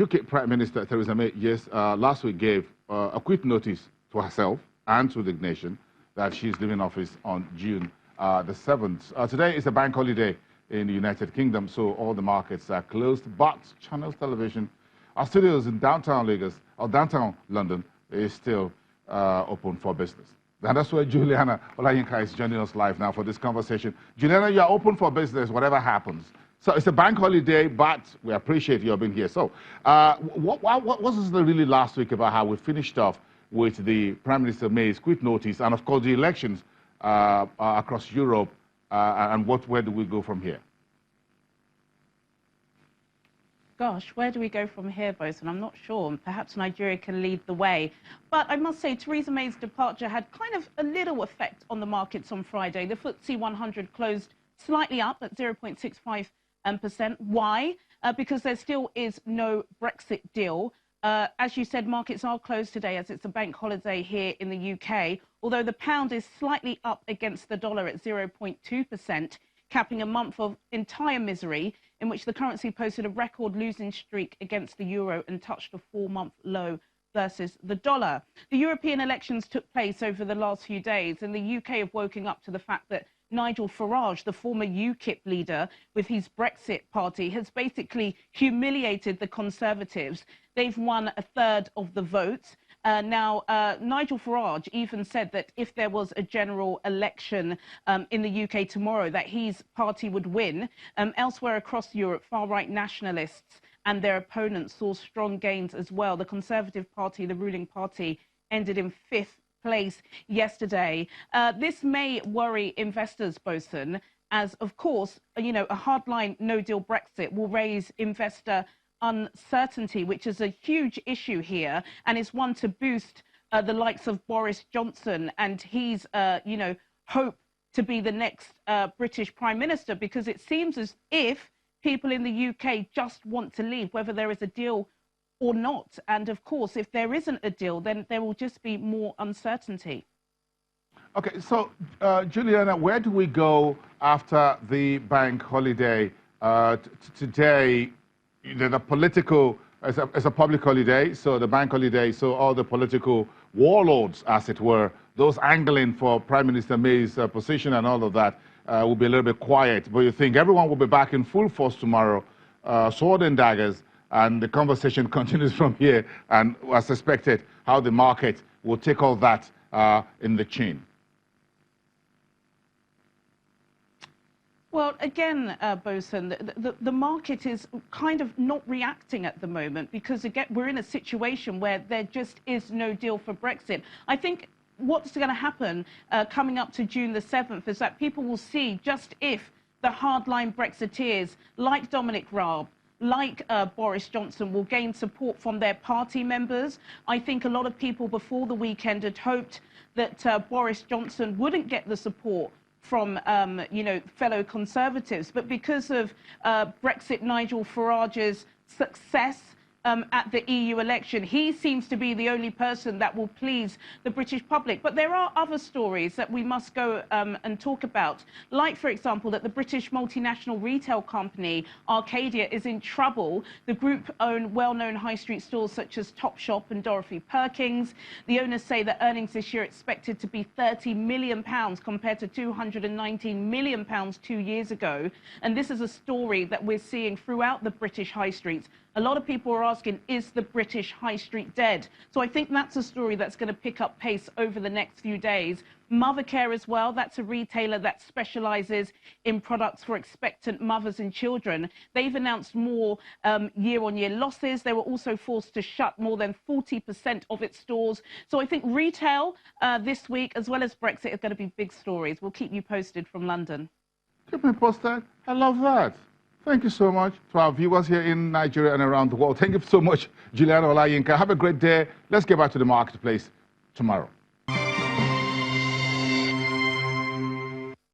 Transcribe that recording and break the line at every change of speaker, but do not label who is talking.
UK Prime Minister Theresa May, yes, last week gave a quick notice to herself and to the nation that she's leaving office on June the 7th. Today is a bank holiday in the United Kingdom, so all the markets are closed, but Channels Television, our studios in downtown Lagos, or downtown London, is still open for business. And that's where Juliana Olayinka is joining us live now for this conversation. Juliana, you are open for business, whatever happens. So it's a bank holiday, but we appreciate your being here. So what was the really last week about how we finished off with the Prime Minister May's quick notice, and of course the elections across Europe, and where do we go from here?
Gosh, where do we go from here, Bosun? I'm not sure. Perhaps Nigeria can lead the way. But I must say, Theresa May's departure had kind of a little effect on the markets on Friday. The FTSE 100 closed slightly up at 0.65%. Why? Because there still is no Brexit deal. As you said, markets are closed today as it's a bank holiday here in the UK, although the pound is slightly up against the dollar at 0.2%, capping a month of entire misery in which the currency posted a record losing streak against the euro and touched a 4-month low versus the dollar. The European elections took place over the last few days, and the UK have woken up to the fact that Nigel Farage, the former UKIP leader with his Brexit party, has basically humiliated the Conservatives. They've won a third of the vote. Now, Nigel Farage even said that if there was a general election in the UK tomorrow, that his party would win. Elsewhere across Europe, far-right nationalists and their opponents saw strong gains as well. The Conservative Party, the ruling party, ended in 5th place yesterday. This may worry investors, Bosun, as, of course, you know, a hardline no-deal Brexit will raise investor uncertainty, which is a huge issue here, and is one to boost the likes of Boris Johnson and his, you know, hope to be the next British Prime Minister, because it seems as if people in the UK just want to leave, whether there is a deal or not. And of course, if there isn't a deal, then there will just be more uncertainty.
Okay, so Juliana, where do we go after the bank holiday today? The political, as a public holiday, so the bank holiday, so all the political warlords, as it were, those angling for Prime Minister May's position and all of that will be a little bit quiet. But you think everyone will be back in full force tomorrow, sword and daggers, and the conversation continues from here, and as expected, how the market will take all that in the chin.
Well, again, Bosun, the market is kind of not reacting at the moment because, again, we're in a situation where there just is no deal for Brexit. I think what's going to happen coming up to June the 7th is that people will see just if the hardline Brexiteers like Dominic Raab, like Boris Johnson, will gain support from their party members. I think a lot of people before the weekend had hoped that Boris Johnson wouldn't get the support from, you know, fellow Conservatives. But because of Brexit Nigel Farage's success at the EU election, he seems to be the only person that will please the British public. But there are other stories that we must go and talk about, like, for example, that the British multinational retail company Arcadia is in trouble. The group own well-known high street stores such as Topshop and Dorothy Perkins. The owners say that earnings this year are expected to be £30 million compared to £219 million 2 years ago. And this is a story that we're seeing throughout the British high streets. A lot of people are asking, is the British high street dead? So I think that's a story that's going to pick up pace over the next few days. Mothercare as well, that's a retailer that specialises in products for expectant mothers and children. They've announced more year-on-year losses. They were also forced to shut more than 40% of its stores. So I think retail this week, as well as Brexit, are going to be big stories. We'll keep you posted from London.
Keep me posted. I love that. Thank you so much to our viewers here in Nigeria and around the world. Thank you so much, Juliana Olayinka. Have a great day. Let's get back to the marketplace tomorrow.